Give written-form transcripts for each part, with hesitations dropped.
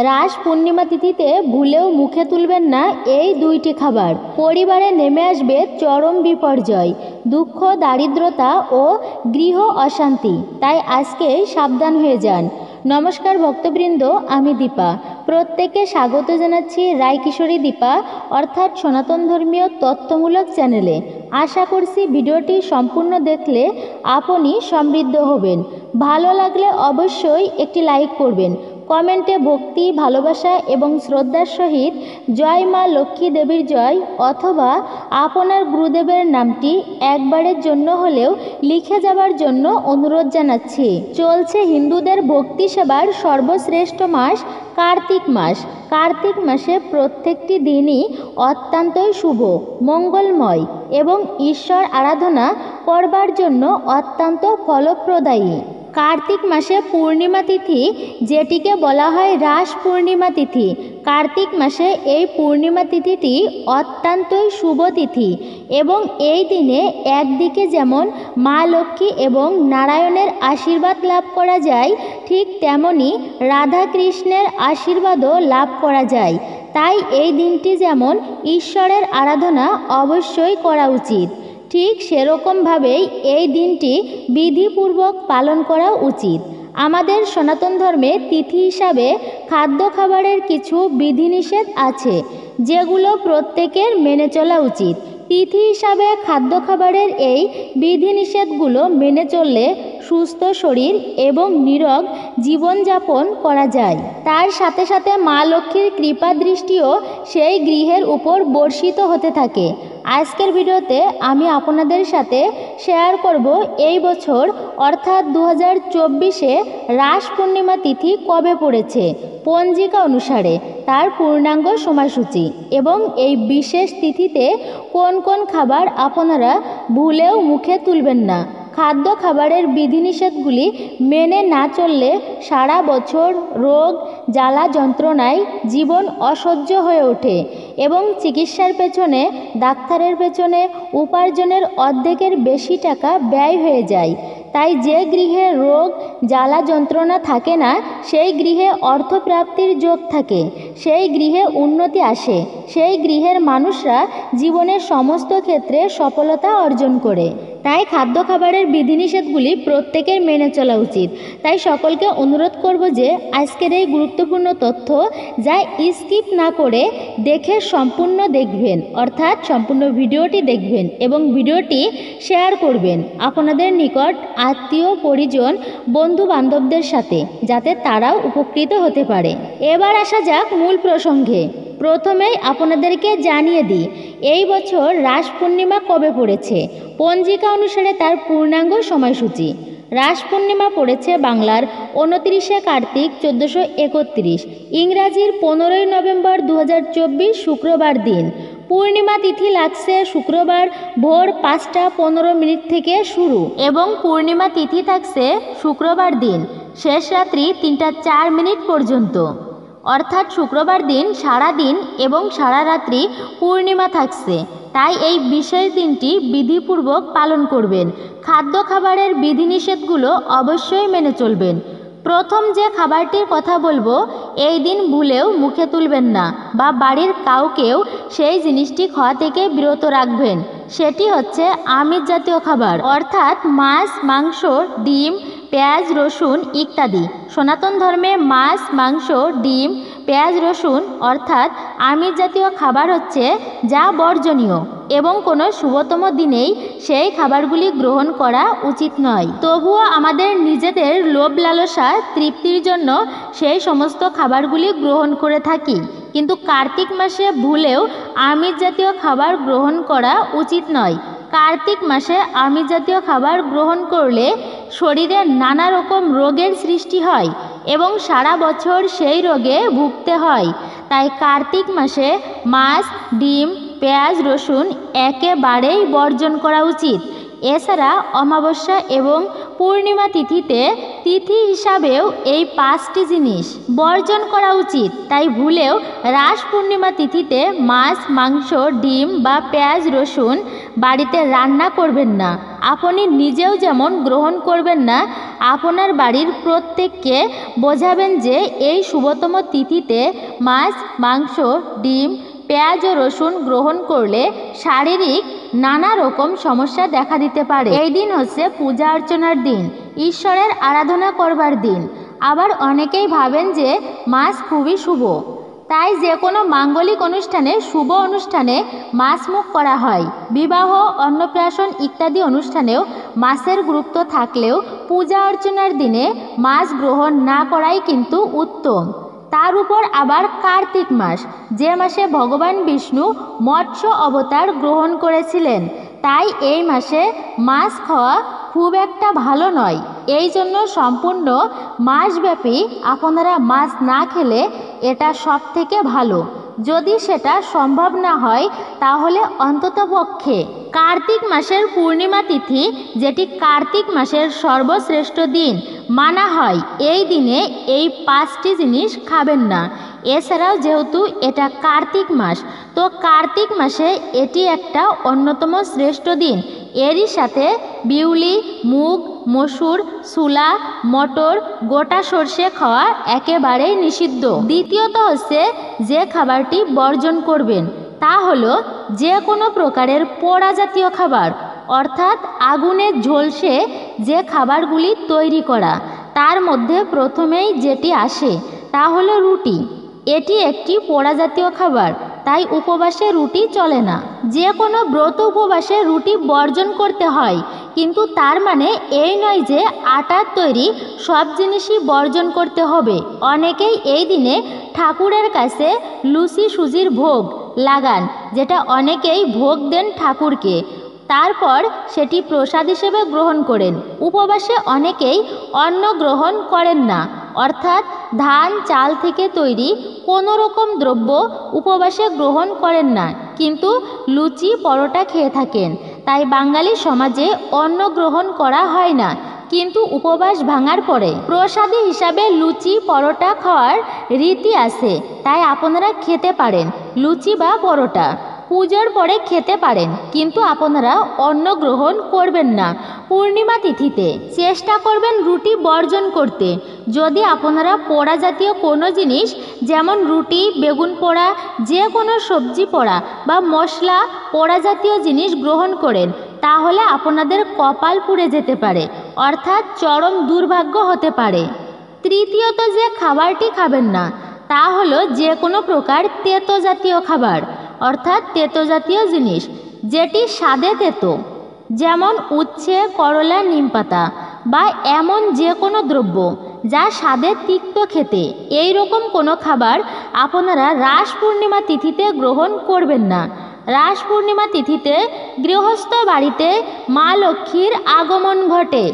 রাস পূর্ণিমা তিথিতে ভুলেও মুখে তুলবেন না এই দুইটি খাবার। পরিবারে নেমে আসবে চরম বিপর্যয়, দুঃখ, দারিদ্রতা ও গৃহ অশান্তি। তাই আজকেই সাবধান হয়ে যান। নমস্কার ভক্তবৃন্দ, আমি দীপা। প্রত্যেককে স্বাগত জানাচ্ছি রায় কিশোরী দীপা অর্থাৎ সনাতন ধর্মীয় তথ্যমূলক চ্যানেলে। আশা করছি ভিডিওটি সম্পূর্ণ দেখলে আপনি সমৃদ্ধ হবেন। ভালো লাগলে অবশ্যই একটি লাইক করবেন। কমেন্টে ভক্তি, ভালোবাসা এবং শ্রদ্ধার সহিত জয় মা লক্ষ্মী দেবীর জয় অথবা আপনার গুরুদেবের নামটি একবারের জন্য হলেও লিখে যাবার জন্য অনুরোধ জানাচ্ছি। চলছে হিন্দুদের ভক্তি সেবার সর্বশ্রেষ্ঠ মাস কার্তিক মাস। কার্তিক মাসে প্রত্যেকটি দিনই অত্যন্তই শুভ, মঙ্গলময় এবং ঈশ্বর আরাধনা করবার জন্য অত্যন্ত ফলপ্রদায়ী। কার্তিক মাসে পূর্ণিমা তিথি, যেটিকে বলা হয় রাস পূর্ণিমা তিথি, কার্তিক মাসে এই পূর্ণিমা তিথিটি অত্যন্তই শুভ তিথি এবং এই দিনে একদিকে যেমন মা লক্ষ্মী এবং নারায়ণের আশীর্বাদ লাভ করা যায়, ঠিক তেমনি রাধা কৃষ্ণের আশীর্বাদও লাভ করা যায়। তাই এই দিনটি যেমন ঈশ্বরের আরাধনা অবশ্যই করা উচিত, ঠিক সেরকমভাবেই এই দিনটি বিধিপূর্বক পালন করা উচিত। আমাদের সনাতন ধর্মে তিথি হিসাবে খাদ্য খাবারের কিছু বিধিনিষেধ আছে, যেগুলো প্রত্যেকের মেনে চলা উচিত। তিথি হিসাবে খাদ্য খাবারের এই বিধিনিষেধগুলো মেনে চললে সুস্থ শরীর এবং নীরোগ জীবনযাপন করা যায়। তার সাথে সাথে মা লক্ষ্মীর কৃপা দৃষ্টিও সেই গৃহের উপর বর্ষিত হতে থাকে। আজকের ভিডিওতে আমি আপনাদের সাথে শেয়ার করব এই বছর অর্থাৎ 2024-এ রাস পূর্ণিমা তিথি কবে পড়েছে পঞ্জিকা অনুসারে, তার পূর্ণাঙ্গ সময়সূচি এবং এই বিশেষ তিথিতে কোন কোন খাবার আপনারা ভুলেও মুখে তুলবেন না। খাদ্য খাবারের বিধিনিষেধগুলি মেনে না চললে সারা বছর রোগ, জ্বালা, যন্ত্রণায় জীবন অসহ্য হয়ে ওঠে এবং চিকিৎসার পেছনে, ডাক্তারের পেছনে উপার্জনের অর্ধেকের বেশি টাকা ব্যয় হয়ে যায়। তাই যে গৃহে রোগ, জ্বালা, যন্ত্রণা থাকে না, সেই গৃহে অর্থপ্রাপ্তির যোগ থাকে, সেই গৃহে উন্নতি আসে, সেই গৃহের মানুষরা জীবনের সমস্ত ক্ষেত্রে সফলতা অর্জন করে। তাই খাদ্য খাবারের বিধিনিষেধগুলি প্রত্যেকের মেনে চলা উচিত। তাই সকলকে অনুরোধ করব যে আজকের এই গুরুত্বপূর্ণ তথ্য যা স্কিপ না করে দেখে সম্পূর্ণ দেখবেন, অর্থাৎ সম্পূর্ণ ভিডিওটি দেখবেন এবং ভিডিওটি শেয়ার করবেন আপনাদের নিকট আত্মীয়, পরিজন, বন্ধু বান্ধবদের সাথে, যাতে তারাও উপকৃত হতে পারে। এবার আসা যাক মূল প্রসঙ্গে। প্রথমেই আপনাদেরকে জানিয়ে দিই এই বছর রাস পূর্ণিমা কবে পড়েছে পঞ্জিকা অনুসারে তার পূর্ণাঙ্গ সময়সূচি। রাস পূর্ণিমা পড়েছে বাংলার 29শে কার্তিক 1431, ইংরাজির 15ই নভেম্বর 2024 শুক্রবার দিন। পূর্ণিমা তিথি লাগছে শুক্রবার ভোর 5টা 15 থেকে শুরু এবং পূর্ণিমা তিথি থাকছে শুক্রবার দিন শেষ রাত্রি 3টা 4 পর্যন্ত, অর্থাৎ শুক্রবার দিন সারা দিন এবং সারা রাত্রি পূর্ণিমা থাকছে। তাই এই বিশেষ দিনটি বিধিপূর্বক পালন করবেন। খাদ্য খাবারের বিধিনিষেধগুলো অবশ্যই মেনে চলবেন। প্রথম যে খাবারটির কথা বলবো, এই দিন ভুলেও মুখে তুলবেন না বা বাড়ির কাউকেও সেই জিনিসটি খাওয়া থেকে বিরত রাখবেন। সেটি হচ্ছে আমিষ জাতীয় খাবার, অর্থাৎ মাছ, মাংস, ডিম, পেঁয়াজ, রসুন ইত্যাদি। সনাতন ধর্মে মাছ, মাংস, ডিম, পেঁয়াজ, রসুন অর্থাৎ আমিষ জাতীয় খাবার হচ্ছে যা বর্জনীয় এবং কোনো শুভতম দিনেই সেই খাবারগুলি গ্রহণ করা উচিত নয়। তবুও আমাদের নিজেদের লোভ লালসা তৃপ্তির জন্য সেই সমস্ত খাবারগুলি গ্রহণ করে থাকি, কিন্তু কার্তিক মাসে ভুলেও আমিষ জাতীয় খাবার গ্রহণ করা উচিত নয়। কার্তিক মাসে আমিষ জাতীয় খাবার গ্রহণ করলে শরীরে নানা রকম রোগের সৃষ্টি হয় এবং সারা বছর সেই রোগে ভুগতে হয়। তাই কার্তিক মাসে মাছ, ডিম, পেঁয়াজ, রসুন একেবারেই বর্জন করা উচিত। এছাড়া অমাবস্যা এবং পূর্ণিমা তিথিতে তিথি হিসাবেও এই 5টি জিনিস বর্জন করা উচিত। তাই ভুলেও রাস পূর্ণিমা তিথিতে মাছ, মাংস, ডিম বা পেঁয়াজ রসুন বাড়িতে রান্না করবেন না। আপনি নিজেও যেমন গ্রহণ করবেন না, আপনার বাড়ির প্রত্যেককে বোঝাবেন যে এই শুভতম তিথিতে মাছ, মাংস, ডিম, পেঁয়াজ ও রসুন গ্রহণ করলে শারীরিক নানা রকম সমস্যা দেখা দিতে পারে। এই দিন হচ্ছে পূজা অর্চনার দিন, ঈশ্বরের আরাধনা করবার দিন। আবার অনেকেই ভাবেন যে মাছ খুবই শুভ, তাই যে কোনো মাঙ্গলিক অনুষ্ঠানে, শুভ অনুষ্ঠানে মাছ মুখ করা হয়। বিবাহ, অন্নপ্রাশন ইত্যাদি অনুষ্ঠানেও মাছের গুরুত্ব থাকলেও পূজা অর্চনার দিনে মাছ গ্রহণ না করাই কিন্তু উত্তম। তার উপর আবার কার্তিক মাস, যে মাসে ভগবান বিষ্ণু মৎস্য অবতার গ্রহণ করেছিলেন, তাই এই মাসে মাছ খাওয়া খুব একটা ভালো নয়। এই জন্য সম্পূর্ণ মাসব্যাপী আপনারা মাছ না খেলে এটা সব থেকে ভালো। যদি সেটা সম্ভব না হয় তাহলে অন্ততপক্ষে কার্তিক মাসের পূর্ণিমা তিথি, যেটি কার্তিক মাসের সর্বশ্রেষ্ঠ দিন মানা হয়, এই দিনে এই 5টি জিনিস খাবেন না। এছাড়াও যেহেতু এটা কার্তিক মাস, তো কার্তিক মাসে এটি একটা অন্যতম শ্রেষ্ঠ দিন। এরই সাথে বিউলি, মুগ, মসুর, ছোলা, মটর, গোটা সর্ষে খাওয়া একেবারেই নিষিদ্ধ। দ্বিতীয়ত হচ্ছে যে খাবারটি বর্জন করবেন তা হলো যে কোনো প্রকারের পোড়া জাতীয় খাবার, অর্থাৎ আগুনে ঝলসে যে খাবারগুলি তৈরি করা, তার মধ্যে প্রথমেই যেটি আসে তা হলো রুটি। এটি একটি পোড়া জাতীয় খাবার, তাই উপবাসে রুটি চলে না। যে কোনো ব্রত উপবাসে রুটি বর্জন করতে হয়, কিন্তু তার মানে এই নয় যে আটার তৈরি সব জিনিসই বর্জন করতে হবে। অনেকেই এই দিনে ঠাকুরের কাছে লুচি সুজির ভোগ লাগান, যেটা অনেকেই ভোগ দেন ঠাকুরকে, তারপর সেটি প্রসাদ হিসেবে গ্রহণ করেন। উপবাসে অনেকেই অন্ন গ্রহণ করেন না, অর্থাৎ ধান চাল থেকে তৈরি কোনো রকম দ্রব্য উপবাসে গ্রহণ করেন না, কিন্তু লুচি পরোটা খেয়ে থাকেন। তাই বাঙালি সমাজে অন্ন গ্রহণ করা হয় না, কিন্তু উপবাস ভাঙার পরে প্রসাদী হিসাবে লুচি পরোটা খাওয়ার রীতি আছে, তাই আপনারা খেতে পারেন লুচি বা পরোটা। পূজার পরে খেতে পারেন, কিন্তু আপনারা অন্ন গ্রহণ করবেন না। পূর্ণিমা তিথিতে চেষ্টা করবেন রুটি বর্জন করতে। যদি আপনারা পোড়া জাতীয় কোনো জিনিস, যেমন রুটি, বেগুন পোড়া, যে কোনো সবজি পোড়া বা মশলা পোড়া জাতীয় জিনিস গ্রহণ করেন, তাহলে আপনাদের কপাল পুড়ে যেতে পারে, অর্থাৎ চরম দুর্ভাগ্য হতে পারে। তৃতীয়ত যে খাবারটি খাবেন না তা হলো যে কোনো প্রকার তেতো জাতীয় খাবার, অর্থাৎ তেতো জাতীয় জিনিস যেটি স্বাদে তেতো, যেমন উচ্ছে, করলা, নিমপাতা বা এমন যে কোনো দ্রব্য যা স্বাদে তিক্ত খেতে, এই রকম কোনো খাবার আপনারা রাস পূর্ণিমা তিথিতে গ্রহণ করবেন না। রাস পূর্ণিমা তিথিতে গৃহস্থ বাড়িতে মা লক্ষ্মীর আগমন ঘটে,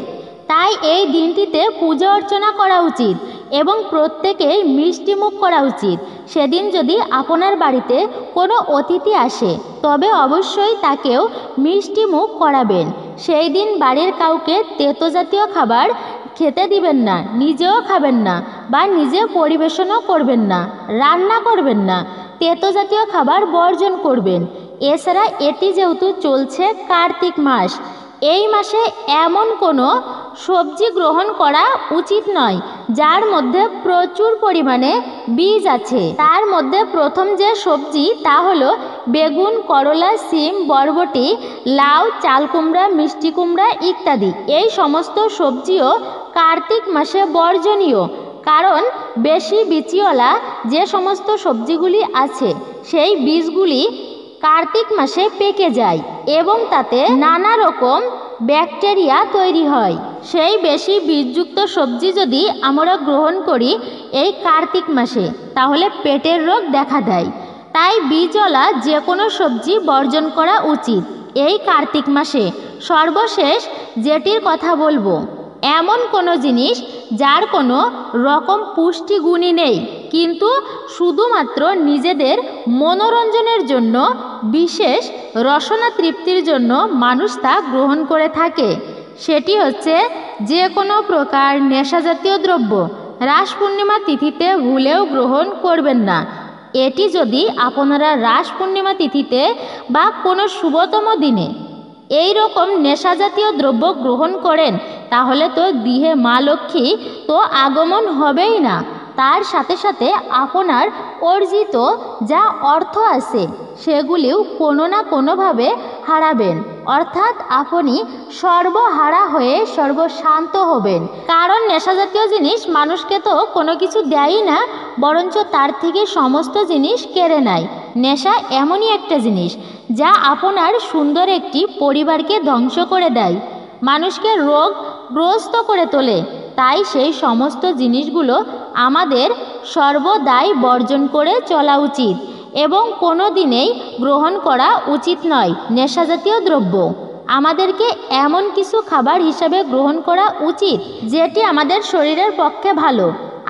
তাই এই দিনটিতে পূজা অর্চনা করা উচিত এবং প্রত্যেকেই মিষ্টিমুখ করা উচিত। সেদিন যদি আপনার বাড়িতে কোনো অতিথি আসে, তবে অবশ্যই তাকেও মিষ্টিমুখ করাবেন। সেই দিন বাড়ির কাউকে তেতো জাতীয় খাবার খেতে দিবেন না, নিজেও খাবেন না বা নিজে পরিবেশনও করবেন না, রান্না করবেন না, তেতো জাতীয় খাবার বর্জন করবেন। এছাড়া এটি যেহেতু চলছে কার্তিক মাস, এই মাসে এমন কোনো সবজি গ্রহণ করা উচিত নয় যার মধ্যে প্রচুর পরিমাণে বীজ আছে। তার মধ্যে প্রথম যে সবজি তা হলো বেগুন, করলা, সিম, বরবটি, লাউ, চাল কুমড়া, মিষ্টি কুমড়া ইত্যাদি। এই সমস্ত সবজিও কার্তিক মাসে বর্জনীয়, কারণ বেশি বীজওয়ালা যে সমস্ত সবজিগুলি আছে সেই বীজগুলি কার্তিক মাসে পেকে যায় এবং তাতে নানা রকম ব্যাকটেরিয়া তৈরি হয়। সেই বেশি বীজযুক্ত সবজি যদি আমরা গ্রহণ করি এই কার্তিক মাসে, তাহলে পেটের রোগ দেখা দেয়। তাই বীজওয়ালা যে কোনো সবজি বর্জন করা উচিত এই কার্তিক মাসে। সর্বশেষ যেটির কথা বলবো, এমন কোনো জিনিস যার কোনো রকম পুষ্টিগুণই নেই, কিন্তু শুধুমাত্র নিজেদের মনোরঞ্জনের জন্য, বিশেষ রসনা তৃপ্তির জন্য মানুষ তা গ্রহণ করে থাকে, সেটি হচ্ছে যে কোনো প্রকার নেশাজাতীয় দ্রব্য রাস পূর্ণিমা তিথিতে ভুলেও গ্রহণ করবেন না। এটি যদি আপনারা রাস পূর্ণিমা তিথিতে বা কোনো শুভতম দিনে এই রকম নেশাজাতীয় দ্রব্য গ্রহণ করেন তাহলে তো গৃহে মা লক্ষ্মী তো আগমন হবেই না, তার সাথে সাথে আপনার অর্জিত যা অর্থ আছে সেগুলিও কোনো না কোনোভাবে হারাবেন, অর্থাৎ আপনি সর্বহারা হয়ে সর্বশান্ত হবেন। কারণ নেশাজাতীয় জিনিস মানুষকে তো কোনো কিছু দেয়ই না, বরঞ্চ তার থেকে সমস্ত জিনিস কেড়ে নেয়। নেশা এমনই একটা জিনিস যা আপনার সুন্দর একটি পরিবারকে ধ্বংস করে দেয়, মানুষকে রোগগ্রস্ত করে তোলে। তাই সেই সমস্ত জিনিসগুলো আমাদের সর্বদাই বর্জন করে চলা উচিত এবং কোনো দিনেই গ্রহণ করা উচিত নয়। নেশাজাতীয় দ্রব্য আমাদেরকে এমন কিছু খাবার হিসাবে গ্রহণ করা উচিত যেটি আমাদের শরীরের পক্ষে ভালো,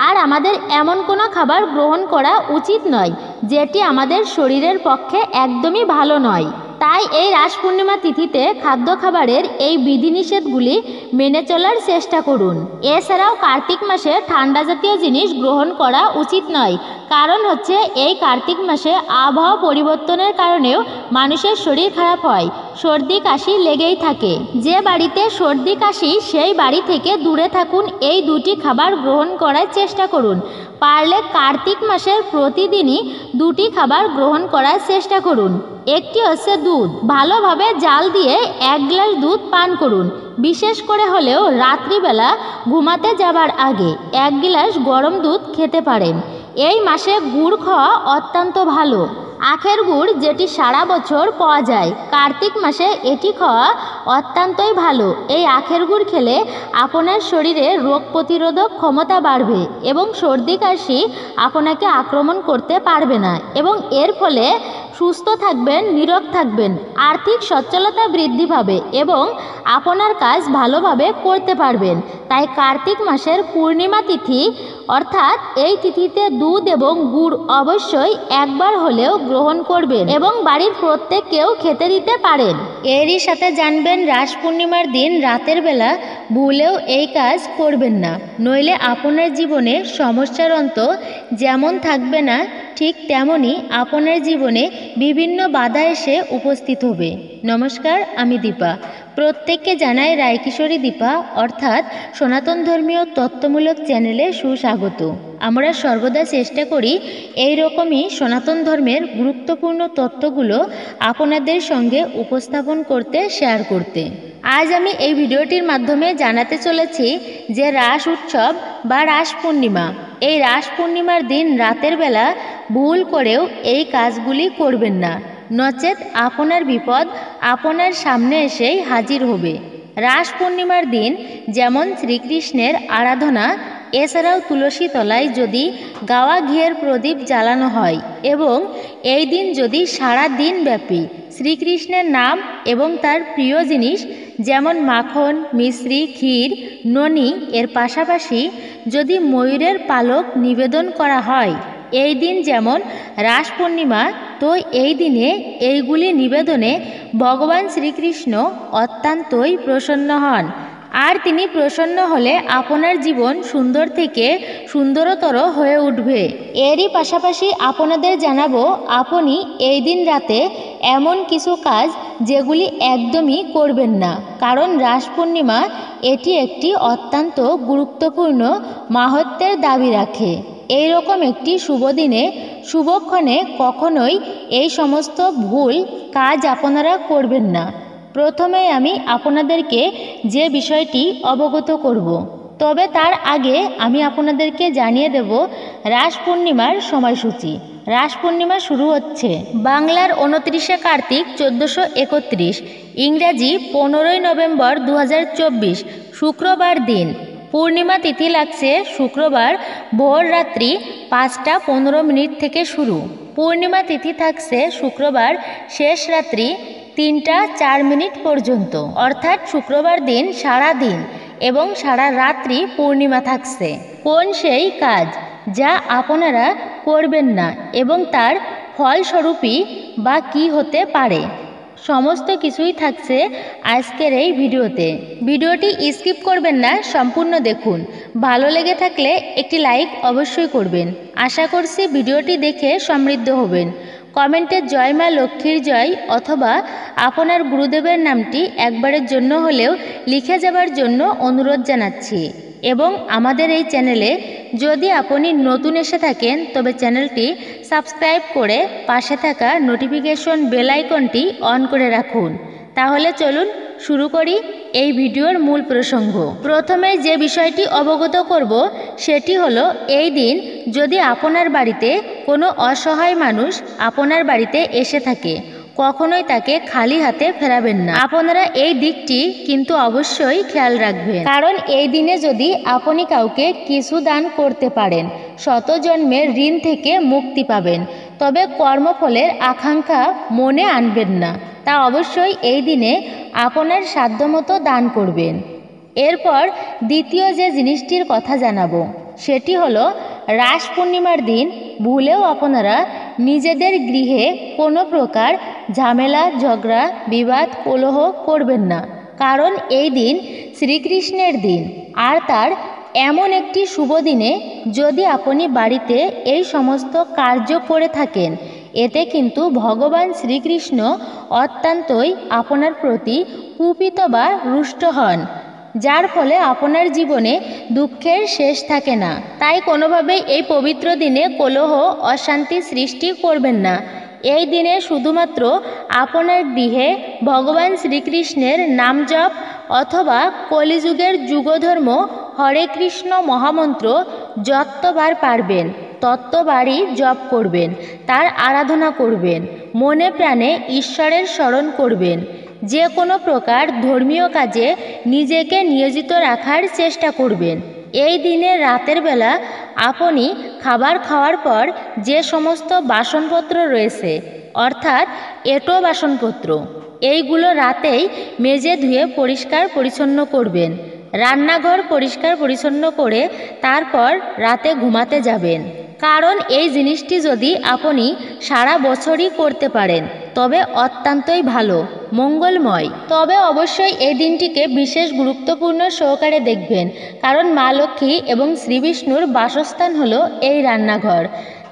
আর আমাদের এমন কোনো খাবার গ্রহণ করা উচিত নয় যেটি আমাদের শরীরের পক্ষে একদমই ভালো নয়। তাই এই রাস পূর্ণিমা তিথিতে খাদ্য খাবারের এই বিধিনিষেধগুলি মেনে চলার চেষ্টা করুন। এছাড়াও কার্তিক মাসে ঠান্ডা জাতীয় জিনিস গ্রহণ করা উচিত নয়, কারণ হচ্ছে এই কার্তিক মাসে আবহাওয়া পরিবর্তনের কারণেও মানুষের শরীর খারাপ হয়, সর্দি কাশি লেগেই থাকে। যে বাড়িতে সর্দি কাশি সেই বাড়ি থেকে দূরে থাকুন, এই দুটি খাবার গ্রহণ করার চেষ্টা করুন। পারলে কার্তিক মাসের প্রতিদিনই দুটি খাবার গ্রহণ করার চেষ্টা করুন। একটি হচ্ছে দুধ, ভালোভাবে জাল দিয়ে 1 গ্লাস দুধ পান করুন। বিশেষ করে হলেও রাত্রিবেলা ঘুমাতে যাবার আগে 1 গ্লাস গরম দুধ খেতে পারেন। এই মাসে গুড় খাওয়া অত্যন্ত ভালো। আখের গুড় যেটি সারা বছর পাওয়া যায়, কার্তিক মাসে এটি খাওয়া অত্যন্তই ভালো। এই আখের গুড় খেলে আপনার শরীরে রোগ প্রতিরোধক ক্ষমতা বাড়বে এবং সর্দি কাশি আপনাকে আক্রমণ করতে পারবে না এবং এর ফলে সুস্থ থাকবেন, নীরোগ থাকবেন, আর্থিক সচ্ছলতা বৃদ্ধি পাবে এবং আপনার কাজ ভালোভাবে করতে পারবেন। তাই কার্তিক মাসের পূর্ণিমা তিথি অর্থাৎ এই তিথিতে দুধ এবং গুড় অবশ্যই একবার হলেও গ্রহণ করবেন এবং বাড়ির প্রত্যেককেও খেতে দিতে পারেন। এরই সাথে জানবেন রাস পূর্ণিমার দিন রাতের বেলা ভুলেও এই কাজ করবেন না, নইলে আপনার জীবনে সমস্যার অন্ত যেমন থাকবে না ঠিক তেমনই আপনার জীবনে বিভিন্ন বাধা এসে উপস্থিত হবে। নমস্কার, আমি দীপা। প্রত্যেককে জানাই রায়কিশোরী দীপা অর্থাৎ সনাতন ধর্মীয় তত্ত্বমূলক চ্যানেলে সুস্বাগত। আমরা সর্বদা চেষ্টা করি এই রকমই সনাতন ধর্মের গুরুত্বপূর্ণ তত্ত্বগুলো আপনাদের সঙ্গে উপস্থাপন করতে, শেয়ার করতে। আজ আমি এই ভিডিওটির মাধ্যমে জানাতে চলেছি যে রাস উৎসব বা রাস পূর্ণিমা, এই রাস পূর্ণিমার দিন রাতের বেলা ভুল করেও এই কাজগুলি করবেন না, নচেত আপনার বিপদ আপনার সামনে এসেই হাজির হবে। রাস পূর্ণিমার দিন যেমন শ্রীকৃষ্ণের আরাধনা, এছাড়াও তুলসী তলায় যদি গাওয়া ঘিয়ের প্রদীপ জ্বালানো হয় এবং এই দিন যদি সারা দিন ব্যাপী শ্রীকৃষ্ণের নাম এবং তার প্রিয় জিনিস যেমন মাখন, মিশ্রি, ক্ষীর, ননি এর পাশাপাশি যদি ময়ূরের পালক নিবেদন করা হয়, এই দিন যেমন রাস পূর্ণিমা, তো এই দিনে এইগুলি নিবেদনে ভগবান শ্রীকৃষ্ণ অত্যন্তই প্রসন্ন হন। আর তিনি প্রসন্ন হলে আপনার জীবন সুন্দর থেকে সুন্দরতর হয়ে উঠবে। এরই পাশাপাশি আপনাদের জানাবো আপনি এই দিন রাতে এমন কিছু কাজ যেগুলি একদমই করবেন না, কারণ রাস পূর্ণিমা এটি একটি অত্যন্ত গুরুত্বপূর্ণ মাহাত্ম্যের দাবি রাখে। এই রকম একটি শুভ দিনে শুভক্ষণে কখনোই এই সমস্ত ভুল কাজ আপনারা করবেন না। প্রথমে আমি আপনাদেরকে যে বিষয়টি অবগত করব, তবে তার আগে আমি আপনাদেরকে জানিয়ে দেব রাস পূর্ণিমার সময়সূচি। রাস পূর্ণিমা শুরু হচ্ছে বাংলার 29শে কার্তিক 1431, ইংরাজি 15ই নভেম্বর 2024 শুক্রবার দিন। পূর্ণিমা তিথি লাগছে শুক্রবার ভোর রাত্রি 5টা 15 মিনিট থেকে শুরু। পূর্ণিমা তিথি থাকছে শুক্রবার শেষ রাত্রি 3টা 4 মিনিট পর্যন্ত, অর্থাৎ শুক্রবার দিন সারা দিন এবং সারা রাত্রি পূর্ণিমা থাকছে। কোন সেই কাজ যা আপনারা করবেন না এবং তার ফলস্বরূপই বা কী হতে পারে? সমস্ত কিছুই থাকছে আজকের এই ভিডিওতে। ভিডিওটি স্কিপ করবেন না, সম্পূর্ণ দেখুন। ভালো লেগে থাকলে একটি লাইক অবশ্যই করবেন। আশা করছি ভিডিওটি দেখে সমৃদ্ধ হবেন। কমেন্টে জয় মা লক্ষ্মীর জয় অথবা আপনার গুরুদেবের নামটি একবারের জন্য হলেও লিখে যাবার জন্য অনুরোধ জানাচ্ছি। এবং আমাদের এই চ্যানেলে যদি আপনি নতুন এসে থাকেন তবে চ্যানেলটি সাবস্ক্রাইব করে পাশে থাকা নোটিফিকেশন বেল আইকনটি অন করে রাখুন। তাহলে চলুন শুরু করি এই ভিডিওর মূল প্রসঙ্গ। প্রথমে যে বিষয়টি অবগত করব সেটি হলো, এই দিন যদি আপনার বাড়িতে কোনো অসহায় মানুষ আপনার বাড়িতে এসে থাকে, কখনোই তাকে খালি হাতে ফেরাবেন না। আপনারা এই দিকটি কিন্তু অবশ্যই খেয়াল রাখবেন, কারণ এই দিনে যদি আপনি কাউকে কিছু দান করতে পারেন, শত জন্মের ঋণ থেকে মুক্তি পাবেন। তবে কর্মফলের আকাঙ্ক্ষা মনে আনবেন না, তা অবশ্যই এই দিনে আপনার সাধ্যমতো দান করবেন। এরপর দ্বিতীয় যে জিনিসটির কথা জানাবো সেটি হলো, রাস পূর্ণিমার দিন ভুলেও আপনারা নিজেদের গৃহে কোনো প্রকার ঝামেলা, ঝগড়া, বিবাদ, কলহ করবেন না। কারণ এই দিন শ্রীকৃষ্ণের দিন, আর তার এমন একটি শুভ দিনে যদি আপনি বাড়িতে এই সমস্ত কার্য করে থাকেন, এতে কিন্তু ভগবান শ্রীকৃষ্ণ অত্যন্তই আপনার প্রতি কুপিত বা রুষ্ট হন, যার ফলে আপনার জীবনে দুঃখের শেষ থাকে না। তাই কোনোভাবেই এই পবিত্র দিনে কলহ, অশান্তি সৃষ্টি করবেন না। এই দিনে শুধুমাত্র আপনার গৃহে ভগবান শ্রীকৃষ্ণের নাম জপ অথবা কলিযুগের যুগধর্ম হরে কৃষ্ণ মহামন্ত্র যতবার পারবেন ততবারই জপ করবেন, তার আরাধনা করবেন, মনে প্রাণে ঈশ্বরের স্মরণ করবেন। যে কোনো প্রকার ধর্মীয় কাজে নিজেকে নিয়োজিত রাখার চেষ্টা করবেন। এই দিনে রাতের বেলা আপনি খাবার খাওয়ার পর যে সমস্ত বাসনপত্র রয়েছে, অর্থাৎ এঁটো বাসনপত্র, এইগুলো রাতেই মেজে ধুয়ে পরিষ্কার পরিচ্ছন্ন করবেন। রান্নাঘর পরিষ্কার পরিচ্ছন্ন করে তারপর রাতে ঘুমাতে যাবেন। কারণ এই জিনিসটি যদি আপনি সারা বছরই করতে পারেন তবে অত্যন্তই ভালো, মঙ্গলময়। তবে অবশ্যই এই দিনটিকে বিশেষ গুরুত্বপূর্ণ সহকারে দেখবেন, কারণ মা লক্ষ্মী এবং শ্রী বিষ্ণুর বাসস্থান হলো এই রান্নাঘর।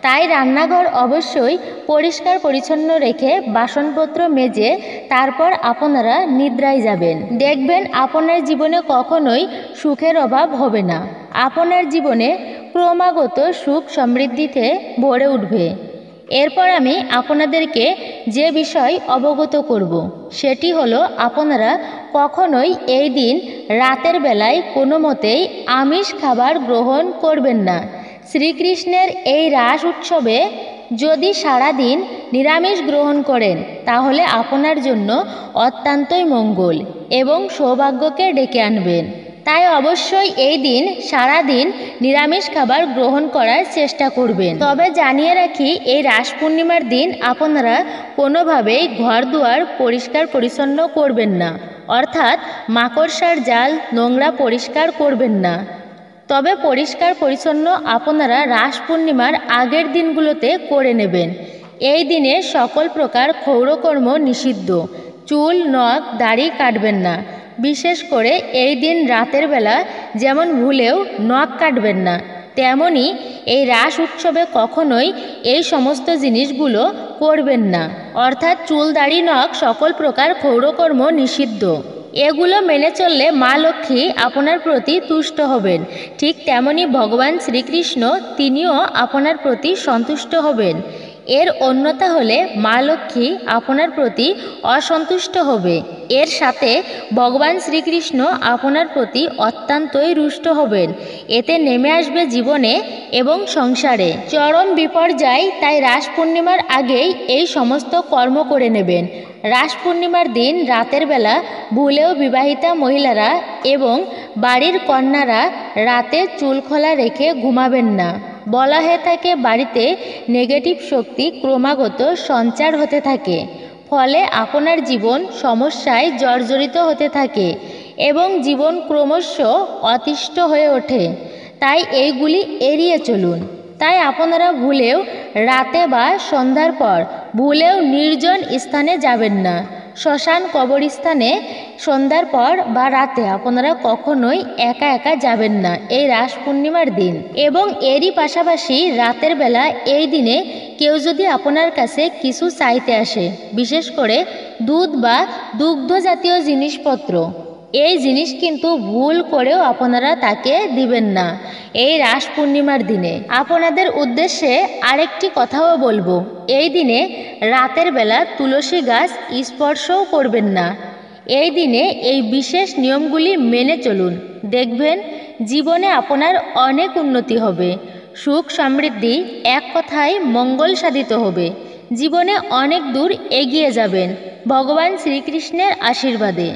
তাই রান্নাঘর অবশ্যই পরিষ্কার পরিচ্ছন্ন রেখে বাসনপত্র মেজে তারপর আপনারা নিদ্রায় যাবেন। দেখবেন আপনার জীবনে কখনোই সুখের অভাব হবে না। আপনার জীবনে ক্রমাগত সুখ সমৃদ্ধিতে ভরে উঠবে। এরপর আমি আপনাদেরকে যে বিষয় অবগত করব সেটি হলো, আপনারা কখনোই এই দিন রাতের বেলায় কোনো মতেই আমিষ খাবার গ্রহণ করবেন না। শ্রীকৃষ্ণের এই রাস উৎসবে যদি সারাদিন নিরামিষ গ্রহণ করেন তাহলে আপনার জন্য অত্যন্তই মঙ্গল এবং সৌভাগ্যকে ডেকে আনবেন। তাই অবশ্যই এই দিন সারাদিন নিরামিষ খাবার গ্রহণ করার চেষ্টা করবেন। তবে জানিয়ে রাখি, এই রাস পূর্ণিমার দিন আপনারা কোনোভাবেই ঘর দুয়ার পরিষ্কার পরিচ্ছন্ন করবেন না, অর্থাৎ মাকড়সার জাল, নোংরা পরিষ্কার করবেন না। তবে পরিষ্কার পরিচ্ছন্ন আপনারা রাস পূর্ণিমার আগের দিনগুলোতে করে নেবেন। এই দিনে সকল প্রকার ক্ষৌরকর্ম নিষিদ্ধ। চুল, নখ, দাড়ি কাটবেন না। বিশেষ করে এই দিন রাতের বেলা যেমন ভুলেও নখ কাটবেন না, তেমনি এই রাস উৎসবে কখনোই এই সমস্ত জিনিসগুলো করবেন না, অর্থাৎ চুল, দাড়ি, নখ সকল প্রকার ক্ষৌরকর্ম নিষিদ্ধ। এগুলো মেনে চললে মা লক্ষ্মী আপনার প্রতি তুষ্ট হবেন। ঠিক তেমনি ভগবান শ্রীকৃষ্ণ তিনিও আপনার প্রতি সন্তুষ্ট হবেন। এর অন্যতা হলে মা লক্ষ্মী আপনার প্রতি অসন্তুষ্ট হবে। এর সাথে ভগবান শ্রীকৃষ্ণ আপনার প্রতি অত্যন্তই রুষ্ট হবেন। এতে নেমে আসবে জীবনে এবং সংসারে চরম বিপর্যয়। তাই রাস পূর্ণিমার আগেই এই সমস্ত কর্ম করে নেবেন। রাস পূর্ণিমার দিন রাতের বেলা ভুলেও বিবাহিতা মহিলারা এবং বাড়ির কন্যারা রাতে চুল খোলা রেখে ঘুমাবেন না। বলা হয়ে থাকে, বাড়িতে নেগেটিভ শক্তি ক্রমাগত সঞ্চার হতে থাকে, ফলে আপনার জীবন সমস্যায় জর্জরিত হতে থাকে এবং জীবন ক্রমশ অতিষ্ঠ হয়ে ওঠে। তাই এইগুলি এড়িয়ে চলুন। তাই আপনারা ভুলেও রাতে বা সন্ধ্যার পর ভুলেও নির্জন স্থানে যাবেন না। শ্মশান কবরস্থানে সন্ধ্যার পর বা রাতে আপনারা কখনোই একা একা যাবেন না এই রাস পূর্ণিমার দিন। এবং এরই পাশাপাশি রাতের বেলা এই দিনে কেউ যদি আপনার কাছে কিছু চাইতে আসে, বিশেষ করে দুধ বা দুগ্ধ জাতীয় জিনিসপত্র, এই জিনিস কিন্তু ভুল করেও আপনারা তাকে দিবেন না এই রাস পূর্ণিমার দিনে। আপনাদের উদ্দেশ্যে আরেকটি কথাও বলবো, এই দিনে রাতের বেলা তুলসী গাছ স্পর্শও করবেন না। এই দিনে এই বিশেষ নিয়মগুলি মেনে চলুন, দেখবেন জীবনে আপনার অনেক উন্নতি হবে, সুখ সমৃদ্ধি, এক কথায় মঙ্গল সাধিত হবে। জীবনে অনেক দূর এগিয়ে যাবেন ভগবান শ্রীকৃষ্ণের আশীর্বাদে।